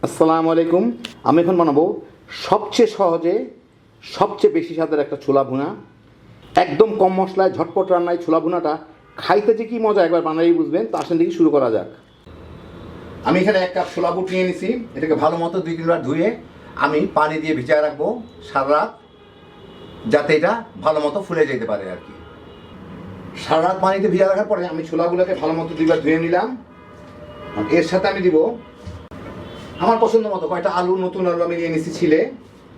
আসসালামু আলাইকুম। আমি এখন বানাবো সবচেয়ে সহজে সবচেয়ে বেশি স্বাদের একটা ছোলা ভুনা। একদম কম মশলায় ঝটপট রান্নায় ছোলা ভুনাটা খাইতে যে কি মজা একবার বানালেই বুঝবেন। তো আসেন দেখি শুরু করা যাক। আমি এখানে এক কাপ ছোলা বুট নিয়ে নিছি। এটাকে ভালো মতো 2-3 বার ধুয়ে আমি পানি দিয়ে ভিজিয়ে রাখবো সারা রাত, যাতে এটা ভালো মতো ফুলে যেতে পারে আর কি। সারা রাত পানিতে ভিজা রাখার পরে আমি ছোলাগুলোকে ভালো মতো 2 বার ধুয়ে নিলাম। এর সাথে আমি দিব আমার পছন্দ মতো কয়েকটা আলু, নতুন আলু আমি নিয়ে নিয়েছি ছিলে,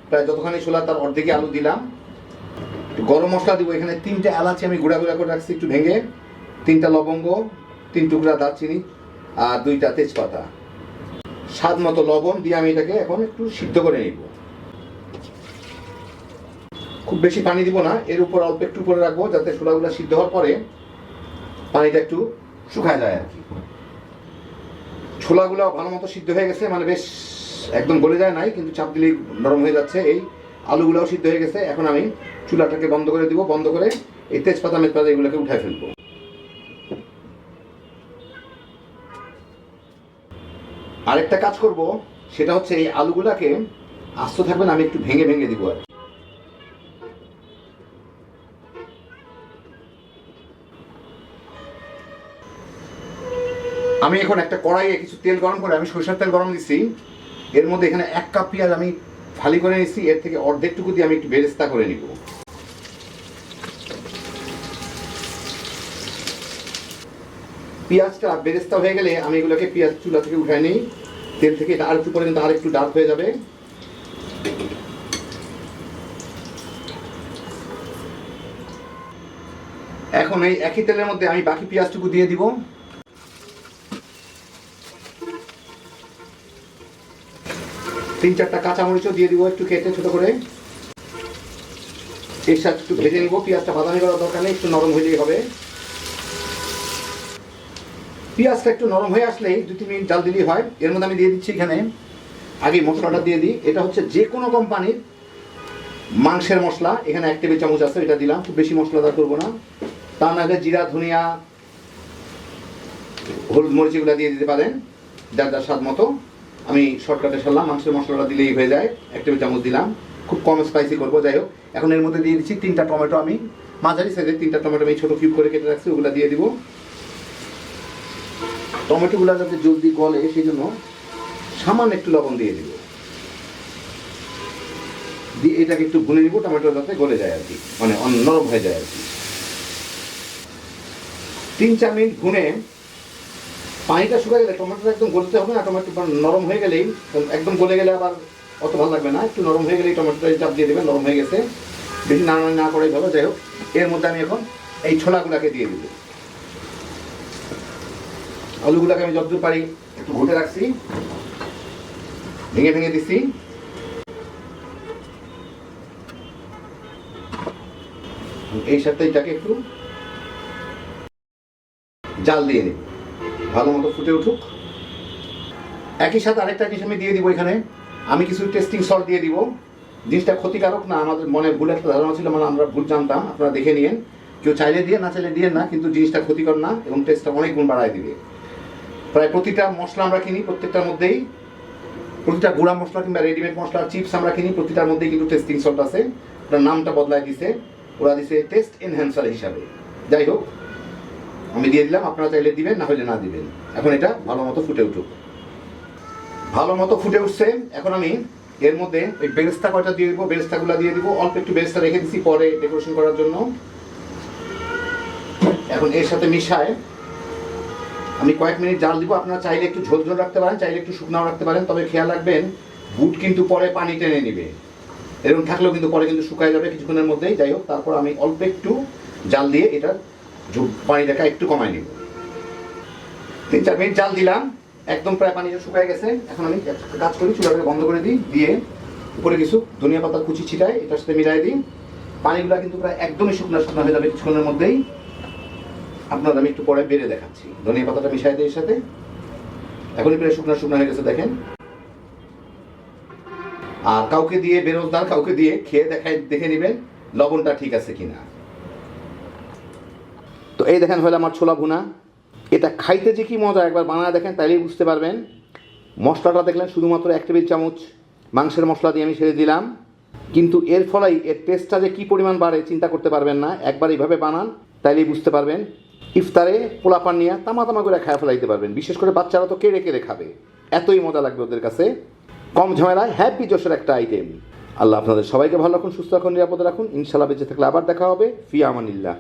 প্রায় যতখানি ছোলা তার অর্ধেকই আলু দিলাম। গরম মশলা দিব এখানে 3টে এলাচি আমি গুঁড়া গুঁড়া করে রাখছি একটু ভেঙে, 3টা লবঙ্গ, 3 টুকরা দারচিনি আর 2টা তেজপাতা, স্বাদ মতো লবণ দিয়ে আমি এটাকে এখন একটু সিদ্ধ করে নিব। খুব বেশি পানি দিব না, এর উপর অল্প একটু করে রাখবো যাতে ছোলাগুলো সিদ্ধ হওয়ার পরে পানিটা একটু শুকায় যায় আর কি। ছোলাগুলো ভালো মতো সিদ্ধ হয়ে গেছে, মানে বেশ একদম গলে যায় নাই, কিন্তু চাপ দিলেই নরম হয়ে যাচ্ছে। এই আলুগুলোও সিদ্ধ হয়ে গেছে। এখন আমি চুলাটাকে বন্ধ করে দিব, বন্ধ করে এই তেজপাতা মেজপাতা এগুলোকে উঠায় ফেলবো। আরেকটা কাজ করব, সেটা হচ্ছে এই আলুগুলাকে আস্ত থাকবেন আমি একটু ভেঙে ভেঙে দিব আর আমি এখন একটা কড়াইয়ে কিছু তেল গরম করে আমি সরিষার তেল গরম দিচ্ছি। এর মধ্যে এখানে 1 কাপ পেঁয়াজ আমি ফালি করে নিচ্ছি, এর থেকে অর্ধেকটুকু দিয়ে আমি একটু বেরেস্তা করে নিব। পেঁয়াজটা বেরেস্তা হয়ে গেলে আমি এগুলোকে পেঁয়াজ চুলা থেকে উঠাই নিই তেল থেকে। এটা আরেকটু পরে কিন্তু আরেকটু ডার্ক হয়ে যাবে। এখন এই একই তেলের মধ্যে আমি বাকি পেঁয়াজটুকু দিয়ে দিব। 3-4টা কাঁচামরিচও দিয়ে দিব একটু কেটে ছোট করে। এর সাথে একটু ভেজে নিব। পেঁয়াজটা বাদামি করার দরকার নেই, একটু নরম হলেই হবে। পেঁয়াজটা একটু নরম হয়ে আসলেই 2-3 মিনিট জাল দিলেই হয়। এর মধ্যে আমি দিয়ে দিচ্ছি এখানে আগে মশলাটা দিয়ে দিই। এটা হচ্ছে যে কোনো কোম্পানির মাংসের মশলা, এখানে 1 টেবিল চামচ আছে, এটা দিলাম। খুব বেশি মশলাদার করবো না। তার আগে জিরা, ধনিয়া, হলুদ, মরিচ এগুলো দিয়ে দিতে পারেন যার যার স্বাদ মতো। আমি শর্টকাটে সারলাম, মাংসের মশলাটা দিলেই হয়ে যায়। 1 টেবিল চামচ দিলাম, খুব কম স্পাইসি করবো। যাই হোক, এখন এর মধ্যে দিয়ে দিচ্ছি 3টা টমেটো। আমি মাঝারি সাইজের 3টা টমেটো আমি ছোটো কিউব করে কেটে রাখছি, ওগুলো দিয়ে দিব। টমেটোগুলো যাতে জলদি গলে সেই জন্য সামান্য একটু লবণ দিয়ে দিব, দিয়ে এটাকে একটু ভুনে নিব, টমেটো যাতে গলে যায় আর কি, মানে নরম হয়ে যায় আর কি। 3-4 মিনিট ভুনে পানিটা শুকায় গেলে, টমেটোটা একদম গলতে হবে না, টমেটো নরম হয়ে গেলেই, একদম গলে গেলে আবার অত ভালো লাগবে না। একটু নরম হয়ে গেলেই টমেটোটা চাপ দিয়ে দেবেন, নরম হয়ে গেছে। বেশি নাড়ানাড়ি না করেই ভালো। যাই হোক, এর মধ্যে আমি এখন এই ছোলাগুলাকে দিয়ে দিব। আলুগুলাকে আমি যতদূর পারি একটু ঘুটে রাখছি, ভেঙে ভেঙে দিচ্ছি। এই সাথে এটাকে একটু জাল দিয়ে নিব, ভালো মতো ফুটে উঠুক। একই সাথে আরেকটা জিনিস আমি দিয়ে দিব এখানে, আমি কিছু টেস্টিং সল্ট দিয়ে দিব। জিনিসটা ক্ষতিকারক না, আমাদের মনে ভুল একটা ধারণা ছিল, মানে আমরা ভুল জানতাম। আপনারা দেখে নিন, কেউ চাইলে দিয়ে না চাইলে দিয়ে না, কিন্তু জিনিসটা ক্ষতিকর না এবং টেস্টটা অনেক গুণ বাড়ায় দিবে। প্রায় প্রতিটা মশলা আমরা কিনি, প্রত্যেকটার মধ্যেই, প্রতিটা গুঁড়া মশলা কিংবা রেডিমেড মশলা, চিপস আমরা কিনি, প্রতিটার মধ্যেই কিন্তু টেস্টিং সল্ট আছে। ওটার নামটা বদলায় দিছে, ওরা দিছে টেস্ট এনহ্যান্সার হিসাবে। যাই হোক, আমি দিয়ে দিলাম, আপনারা চাইলে দিবেন, না হলে না দিবেন। এখন এটা ভালো মতো ফুটে উঠুক। ভালো মতো ফুটে উঠছে। এখন আমি এর মধ্যে ওই বেরেস্তা কয়টা দিয়ে দিব, বেরেস্তাগুলো দিয়ে দিব। অল্প একটু বেরেস্তা রেখে দিচ্ছি পরে ডেকোরেশন করার জন্য। এখন এর সাথে মিশায় আমি কয়েক মিনিট জাল দিব। আপনারা চাইলে একটু ঝোল ঝোল রাখতে পারেন, চাইলে একটু শুকনাও রাখতে পারেন, তবে খেয়াল রাখবেন বুট কিন্তু পরে পানি টেনে নিবে। এরকম থাকলেও কিন্তু পরে কিন্তু শুকায় যাবে কিছুক্ষণের মধ্যেই। যাই হোক, তারপর আমি অল্প একটু জাল দিয়ে এটার পানিটাকে একটু কমাই নিব। 3-4 মিনিট জাল দিলাম, একদম প্রায় পানিটা শুকায় গেছে। এখন আমি কাজ করি, চুলাটাকে বন্ধ করে দিই, দিয়ে উপরে কিছু ধনিয়া পাতার কুচি ছিটাই, এটার সাথে মিলাই দিই। পানিগুলো কিন্তু প্রায় একদমই শুকনা শুকনা হয়ে যাবে কিছুক্ষণের মধ্যেই। আপনার আমি একটু পরে বেড়ে দেখাচ্ছি। ধনিয়া পাতাটা মিশাই দিই এর সাথে, এখনই প্রায় শুকনা শুকনা হয়ে গেছে দেখেন। আর কাউকে দিয়ে, বেরোজদার কাউকে দিয়ে খেয়ে দেখে নেবেন লবণটা ঠিক আছে কিনা। তো এই দেখেন হলো আমার ছোলা ভুনা। এটা খাইতে যে কি মজা, একবার বানায় দেখেন তাইলেই বুঝতে পারবেন। মশলাটা দেখলেন শুধুমাত্র 1 টেবিল চামচ মাংসের মশলা দিয়ে আমি ছেড়ে দিলাম, কিন্তু এর ফলেই এর টেস্টটা যে কী পরিমাণ বাড়ে চিন্তা করতে পারবেন না। একবার এইভাবে বানান, তাইলেই বুঝতে পারবেন। ইফতারে পোলাপান নিয়ে তামা করে খায় ফেলাইতে পারবেন। বিশেষ করে বাচ্চারা তো কেড়ে কেড়ে খাবে, এতই মজা লাগবে ওদের কাছে। কম ঝামেলায় হ্যাপি জোশের একটা আইটেম। আল্লাহ আপনাদের সবাইকে ভালো রাখুন, সুস্থ রাখুন, নিরাপদে রাখুন। ইনশাল্লাহ বেঁচে থাকলে আবার দেখা হবে। ফি আমানিল্লাহ।